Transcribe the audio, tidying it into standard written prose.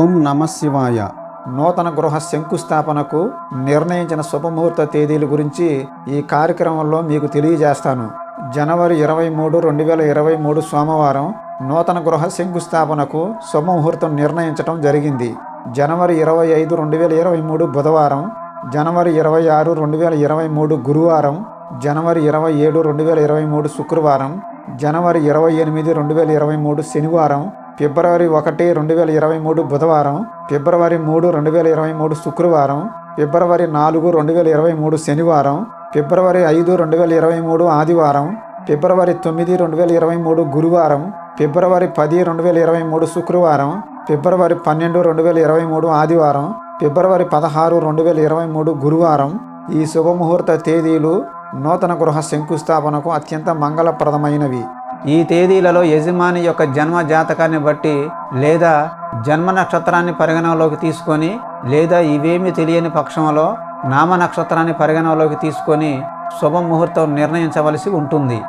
ఓం నమః శివాయ. నూతన గృహ శంకుస్థాపనకు నిర్ణయించిన శుభముహూర్త తేదీల గురించి ఈ కార్యక్రమంలో మీకు తెలియజేస్తాను. జనవరి 23, 2023 సోమవారం నూతన గృహ శంకుస్థాపనకు శుభముహూర్తం నిర్ణయించడం జరిగింది. జనవరి 25, 2023 బుధవారం, జనవరి 26, 2023 గురువారం, జనవరి 27, 2023 శుక్రవారం, జనవరి 28, 2023 శనివారం, ఫిబ్రవరి 1, 2023 బుధవారం, ఫిబ్రవరి 3, 2023 శుక్రవారం, ఫిబ్రవరి 4, 2023 శనివారం, ఫిబ్రవరి 5, 2023 ఆదివారం, ఫిబ్రవరి 9, 2023 గురువారం, ఫిబ్రవరి 10, 2023 శుక్రవారం, ఫిబ్రవరి 12, 2023 ఆదివారం, ఫిబ్రవరి 16, 2023 గురువారం. ఈ శుభముహూర్త తేదీలు నూతన గృహ శంకుస్థాపనకు అత్యంత మంగళప్రదమైనవి. ఈ తేదీలలో యజమాని యొక్క జన్మ జాతకాన్ని బట్టి లేదా జన్మ నక్షత్రాన్ని పరిగణనలోకి తీసుకొని లేదా ఇవేమీ తెలియని పక్షంలో నామ నక్షత్రాన్ని పరిగణనలోకి తీసుకొని శుభముహూర్తం నిర్ణయించవలసి ఉంటుంది.